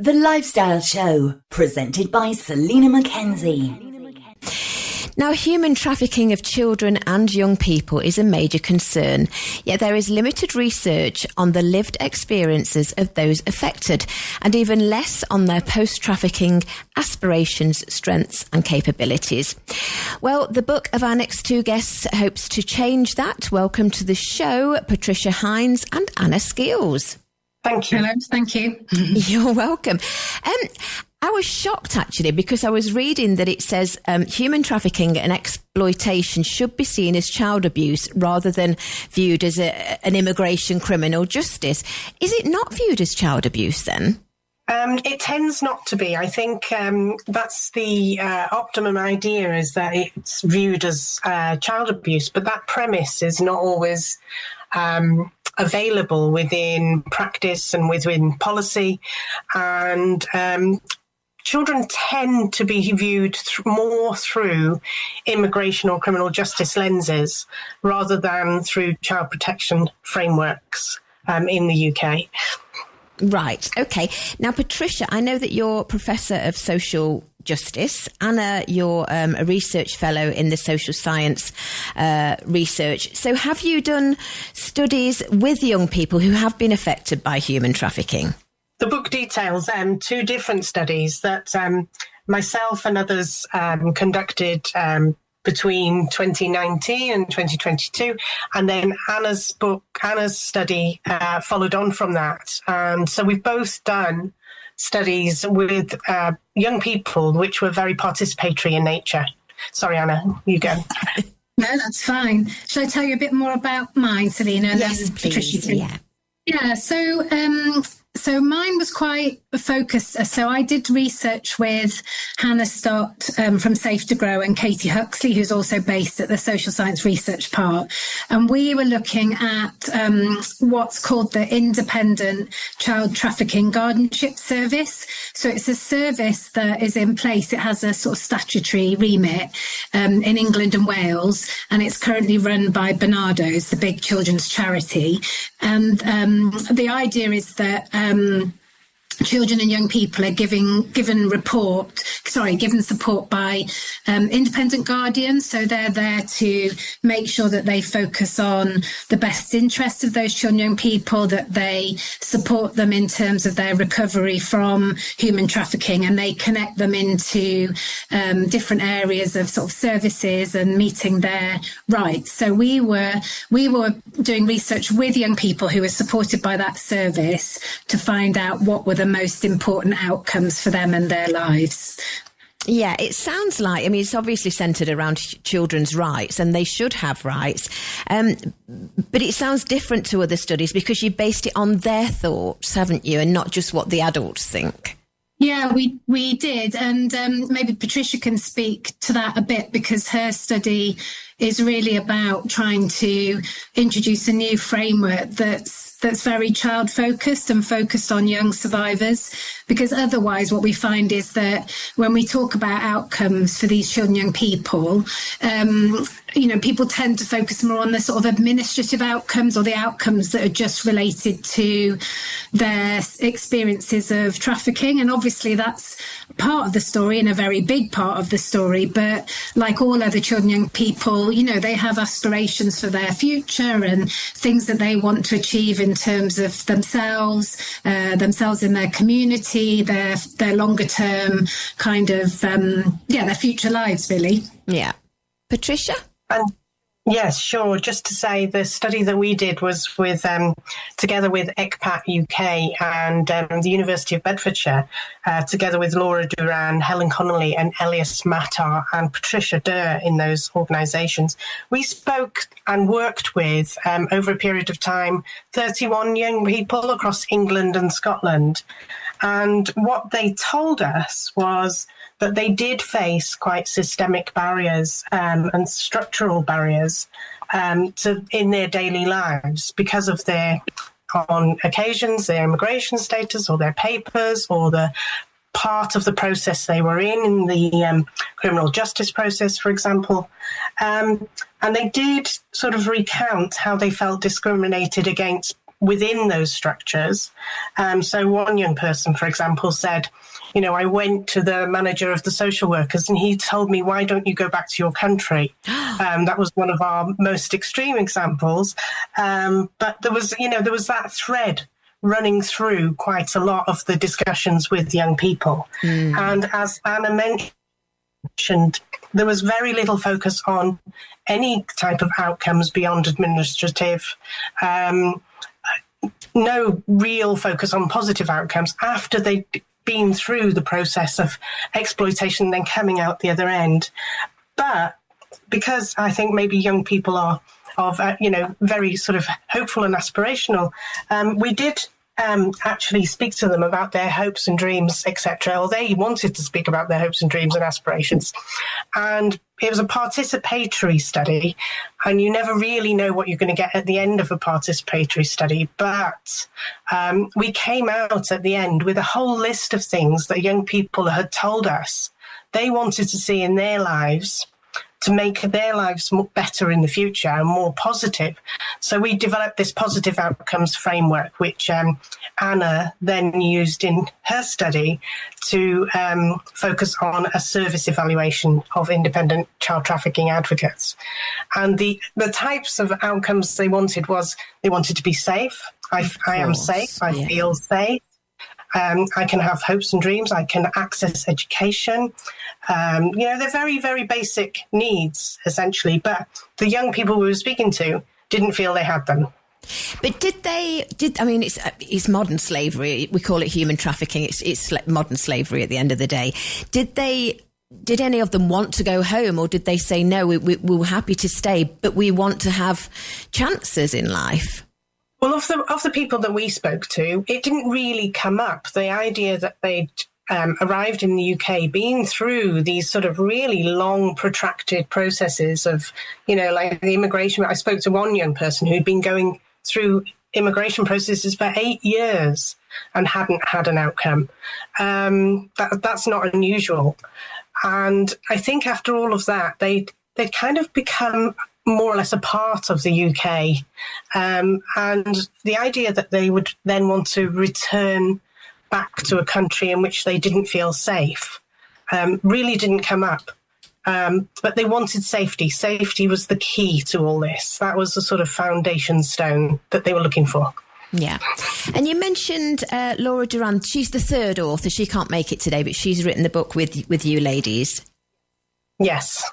The Lifestyle Show, presented by Selena Mackenzie. Now, human trafficking of children and young people is a major concern, yet there is limited research on the lived experiences of those affected, and even less on their post-trafficking aspirations, strengths and capabilities. Well, the book of our next two guests hopes to change that. Welcome to the show, Patricia Hynes and Anna Skeels. Thank you. Hello, thank you. You're welcome. I was shocked, actually, because I was reading that it says human trafficking and exploitation should be seen as child abuse rather than viewed as an immigration criminal justice. Is it not viewed as child abuse then? It tends not to be. I think that's the optimum idea, is that it's viewed as child abuse, but that premise is not always available within practice and within policy. And children tend to be viewed more through immigration or criminal justice lenses rather than through child protection frameworks in the UK. Right. Okay. Now, Patricia, I know that you're Professor of Social Justice. Anna, you're a research fellow in the social science research. So have you done studies with young people who have been affected by human trafficking? The book details two different studies that myself and others conducted between 2019 and 2022. And then Anna's study followed on from that. And so we've both done studies with young people, which were very participatory in nature. Sorry, Anna, you go. No, that's fine. Shall I tell you a bit more about mine, Selena? And yes, then please. Patricia? Yeah. So mine was quite focused. So I did research with Hannah Stott from Safe to Grow and Katie Huxley, who's also based at the Social Science Research Part. And we were looking at what's called the Independent Child Trafficking Guardianship Service. So it's a service that is in place. It has a sort of statutory remit in England and Wales, and it's currently run by Barnardo's, the big children's charity. And the idea is that children and young people are given support by independent guardians. So they're there to make sure that they focus on the best interests of those children and young people, that they support them in terms of their recovery from human trafficking, and they connect them into different areas of sort of services and meeting their rights. So we were doing research with young people who were supported by that service to find out what were the most important outcomes for them and their lives. Yeah, it sounds like, I mean, it's obviously centred around children's rights, and they should have rights. But it sounds different to other studies because you based it on their thoughts, haven't you, and not just what the adults think. Yeah, we did. And maybe Patricia can speak to that a bit, because her study is really about trying to introduce a new framework that's very child focused and focused on young survivors, because otherwise what we find is that when we talk about outcomes for these children, young people, people tend to focus more on the sort of administrative outcomes, or the outcomes that are just related to their experiences of trafficking. And obviously that's part of the story and a very big part of the story. But like all other children, young people, they have aspirations for their future and things that they want to achieve in terms of themselves in their community, their longer term kind of, their future lives, really. Yeah. Patricia? Yes, sure. Just to say, the study that we did was with together with ECPAT UK and the University of Bedfordshire, together with Laura Durán, Helen Connolly and Elias Matar and Patricia Durr in those organisations. We spoke and worked with, over a period of time, 31 young people across England and Scotland. And what they told us was that they did face quite systemic barriers and structural barriers in their daily lives because of on occasions, their immigration status or their papers or the part of the process they were in the criminal justice process, for example. And they did sort of recount how they felt discriminated against within those structures. So one young person, for example, said, I went to the manager of the social workers and he told me, why don't you go back to your country? That was one of our most extreme examples. But there was that thread running through quite a lot of the discussions with young people. And as Anna mentioned, there was very little focus on any type of outcomes beyond administrative. No real focus on positive outcomes after they'd been through the process of exploitation and then coming out the other end. But because I think maybe young people are very sort of hopeful and aspirational, we did actually speak to them about their hopes and dreams, etc., or they wanted to speak about their hopes and dreams and aspirations. And it was a participatory study, and you never really know what you're going to get at the end of a participatory study. But we came out at the end with a whole list of things that young people had told us they wanted to see in their lives to make their lives better in the future and more positive. So we developed this positive outcomes framework, which Anna then used in her study to focus on a service evaluation of independent child trafficking advocates. And the types of outcomes they wanted to be safe. I am safe. I feel safe. I can have hopes and dreams. I can access education. They're very, very basic needs, essentially. But the young people we were speaking to didn't feel they had them. But it's modern slavery. We call it human trafficking. It's modern slavery at the end of the day. Did any of them want to go home, or did they say, no, we were happy to stay, but we want to have chances in life? Well, of the people that we spoke to, it didn't really come up. The idea that they'd arrived in the UK, been through these sort of really long, protracted processes of, like the immigration. I spoke to one young person who'd been going through immigration processes for 8 years and hadn't had an outcome. That's not unusual. And I think after all of that, they'd kind of become more or less a part of the UK. And the idea that they would then want to return back to a country in which they didn't feel safe really didn't come up. But they wanted safety. Safety was the key to all this. That was the sort of foundation stone that they were looking for. Yeah. And you mentioned Laura Durán. She's the third author. She can't make it today, but she's written the book with you ladies. Yes,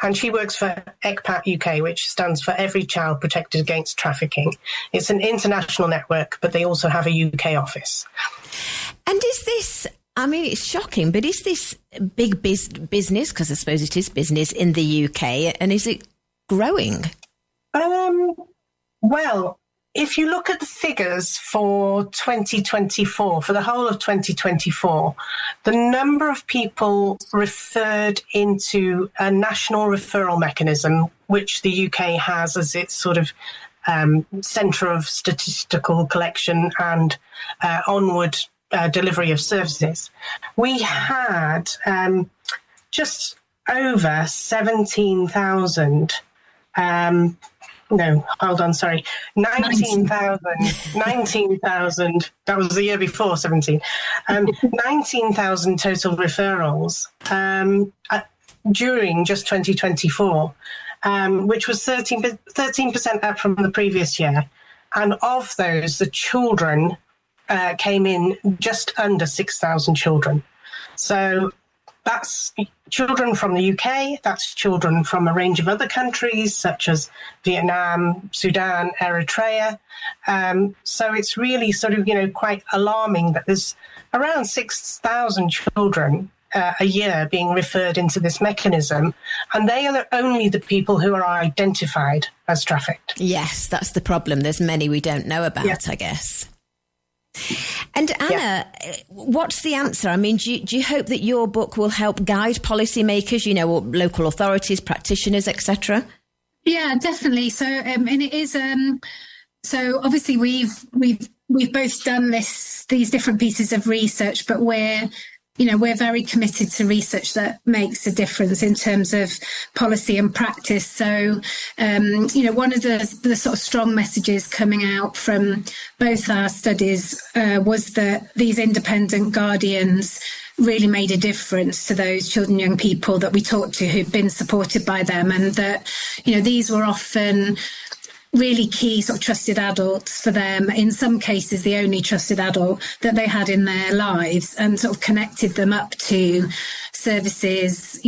and she works for ECPAT UK, which stands for Every Child Protected Against Trafficking. It's an international network, but they also have a UK office. And is this, it's shocking, but is this big business, because I suppose it is business in the UK, and is it growing? Well, if you look at the figures for 2024, for the whole of 2024, the number of people referred into a national referral mechanism, which the UK has as its sort of centre of statistical collection and onward delivery of services, we had just over 17,000 No, hold on, sorry. 19,000, that was the year before 17. 19,000 total referrals during just 2024, which was 13% up from the previous year. And of those, the children came in just under 6,000 children. So that's children from the UK, that's children from a range of other countries such as Vietnam, Sudan, Eritrea. So it's really sort of, quite alarming that there's around 6,000 children a year being referred into this mechanism, and they are only the people who are identified as trafficked. Yes, that's the problem. There's many we don't know about, I guess. And Anna, what's the answer? I mean, do you hope that your book will help guide policymakers, or local authorities, practitioners, etc.? Yeah, definitely. So, and it is. So obviously, we've both done these different pieces of research, but we're we're very committed to research that makes a difference in terms of policy and practice. So, one of the sort of strong messages coming out from both our studies was that these independent guardians really made a difference to those children, young people that we talked to who'd been supported by them, and that, these were often really key sort of trusted adults for them, in some cases the only trusted adult that they had in their lives, and sort of connected them up to services,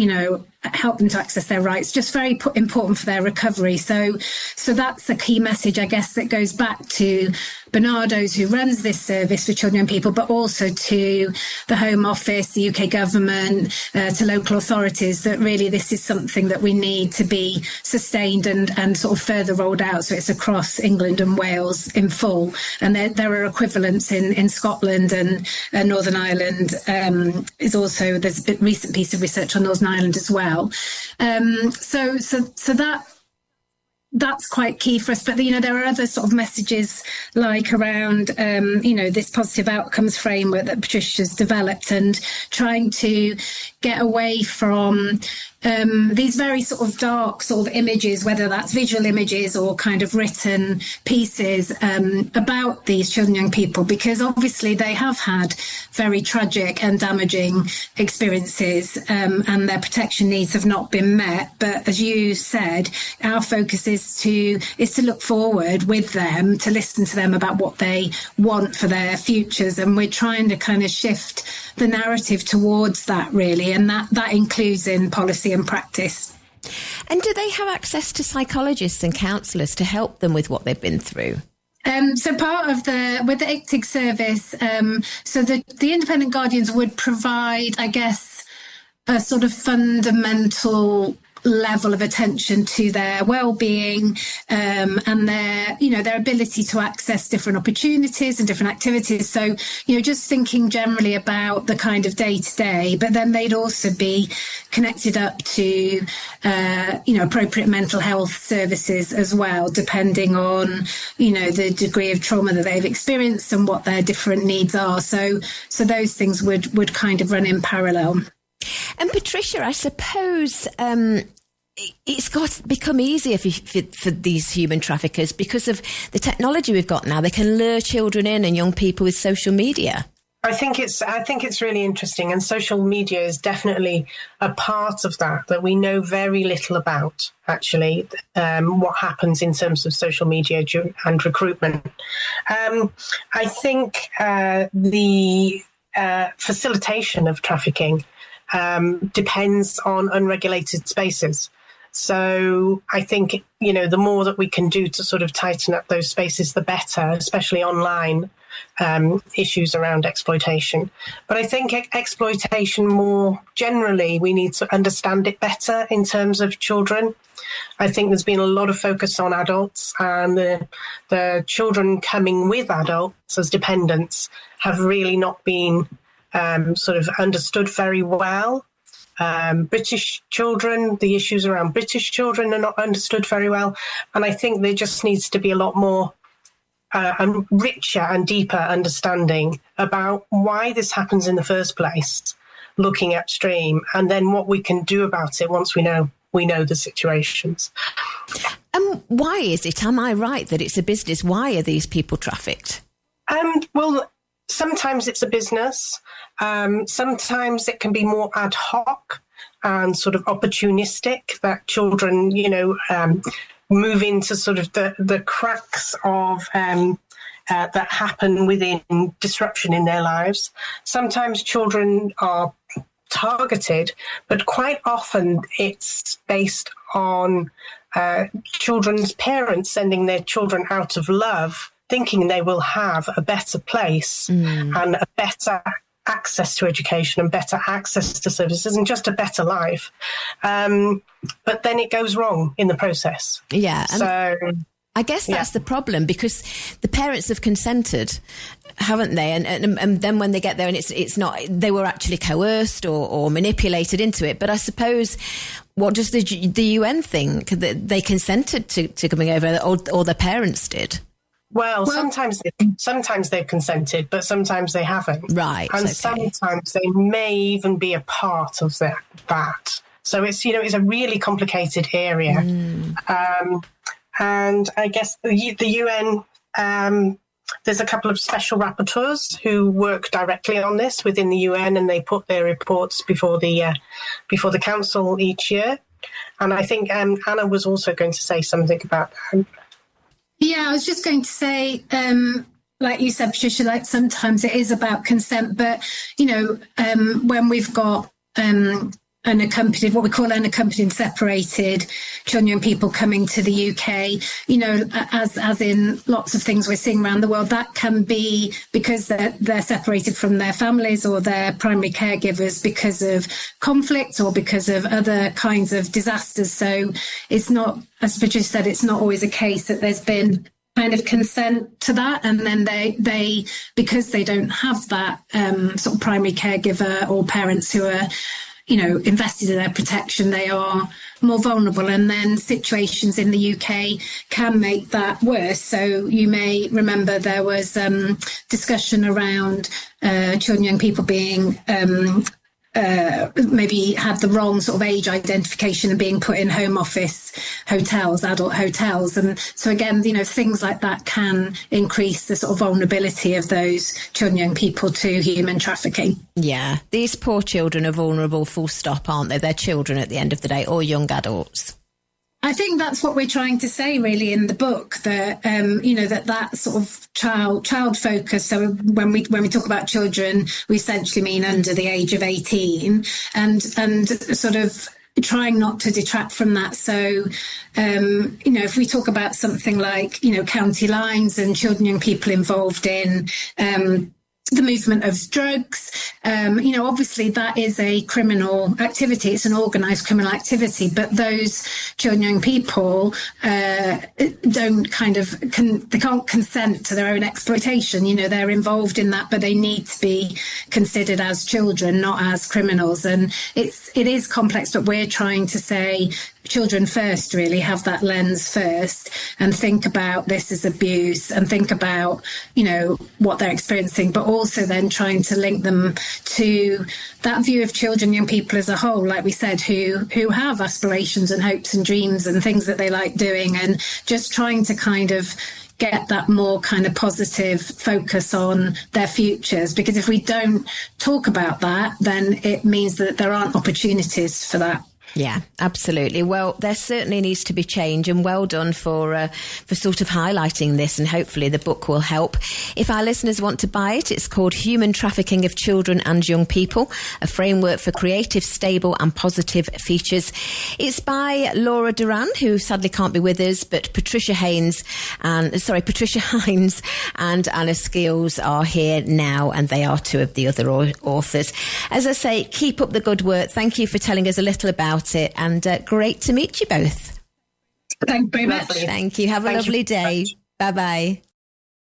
help them to access their rights, just very important for their recovery. So that's a key message, I guess, that goes back to Bernardo's, who runs this service for children and people, but also to the Home Office, the UK government, to local authorities, that really this is something that we need to be sustained and sort of further rolled out, so it's across England and Wales in full. And there are equivalents in Scotland and Northern Ireland. There's a recent piece of research on Northern Ireland as well. That's quite key for us. But, there are other sort of messages like around, this positive outcomes framework that Patricia's developed, and trying to get away from these very sort of dark sort of images, whether that's visual images or kind of written pieces about these children, young people, because obviously they have had very tragic and damaging experiences, and their protection needs have not been met. But as you said, our focus is to look forward with them, to listen to them about what they want for their futures, and we're trying to kind of shift the narrative towards that, really, and that includes in policy and practice. And do they have access to psychologists and counsellors to help them with what they've been through? So part of with the ICTIG service, so the independent guardians would provide, I guess, a sort of fundamental level of attention to their well-being, and their ability to access different opportunities and different activities. So, just thinking generally about the kind of day-to-day, but then they'd also be connected up to, appropriate mental health services as well, depending on, the degree of trauma that they've experienced and what their different needs are. So those things would kind of run in parallel. And Patricia, I suppose it's got to become easier for these human traffickers because of the technology we've got now. They can lure children in and young people with social media. I think it's really interesting, and social media is definitely a part of that we know very little about, actually, what happens in terms of social media and recruitment. I think the facilitation of trafficking depends on unregulated spaces. So I think, the more that we can do to sort of tighten up those spaces, the better, especially online issues around exploitation. But I think exploitation more generally, we need to understand it better in terms of children. I think there's been a lot of focus on adults, and the children coming with adults as dependents have really not been sort of understood very well. British children, the issues around British children are not understood very well. And I think there just needs to be a lot more richer and deeper understanding about why this happens in the first place, looking upstream, and then what we can do about it once we know the situations. Why is it? Am I right that it's a business? Why are these people trafficked? Well, sometimes it's a business. Sometimes it can be more ad hoc and sort of opportunistic, that children, move into sort of the cracks of that happen within disruption in their lives. Sometimes children are targeted, but quite often it's based on children's parents sending their children out of love, thinking they will have a better place and a better access to education and better access to services and just a better life. But then it goes wrong in the process. Yeah. So I guess that's the problem, because the parents have consented, haven't they? And then when they get there and it's not, they were actually coerced or manipulated into it. But I suppose, what does the UN think? That they consented to coming over, or their parents did? Well, sometimes they've consented, but sometimes they haven't. Right. And okay. sometimes they may even be a part of that. So it's a really complicated area. And I guess the UN, there's a couple of special rapporteurs who work directly on this within the UN, and they put their reports before the council each year. And I think Anna was also going to say something about that. Yeah, I was just going to say, like you said, Patricia, like sometimes it is about consent, but, when we've got unaccompanied, what we call unaccompanied separated children, young people coming to the UK, as in lots of things we're seeing around the world, that can be because they're separated from their families or their primary caregivers because of conflict or because of other kinds of disasters. So it's not, as Patricia said, it's not always a case that there's been kind of consent to that, and then they because they don't have that sort of primary caregiver or parents who are invested in their protection, they are more vulnerable. And then situations in the UK can make that worse. So you may remember there was discussion around children, young people being maybe had the wrong sort of age identification and being put in home office hotels, adult hotels. And so again, things like that can increase the sort of vulnerability of those children, young people to human trafficking. Yeah, these poor children are vulnerable, full stop, aren't they? They're children at the end of the day, or young adults. I think that's what we're trying to say really in the book, that that sort of child focus. So when we talk about children, we essentially mean under the age of 18, and sort of trying not to detract from that. So if we talk about something like county lines and children, young people involved in the movement of drugs, obviously that is a criminal activity. It's an organised criminal activity, but those children, young people don't they can't consent to their own exploitation. They're involved in that, but they need to be considered as children, not as criminals. And it is complex, but we're trying to say children first, really have that lens first and think about this as abuse and think about, what they're experiencing, but also then trying to link them to that view of children, young people as a whole, like we said, who have aspirations and hopes and dreams and things that they like doing, and just trying to kind of get that more kind of positive focus on their futures. Because if we don't talk about that, then it means that there aren't opportunities for that. Yeah, absolutely. Well, there certainly needs to be change, and well done for sort of highlighting this, and hopefully the book will help. If our listeners want to buy it, it's called Human Trafficking of Children and Young People, a framework for creative, stable and positive futures. It's by Laura Durán, who sadly can't be with us, but Patricia Hynes and Anna Skeels are here now, and they are two of the other authors. As I say, keep up the good work. Thank you for telling us a little about it, and great to meet you both. Thank you very much. Thank you. Have a lovely day. Bye bye.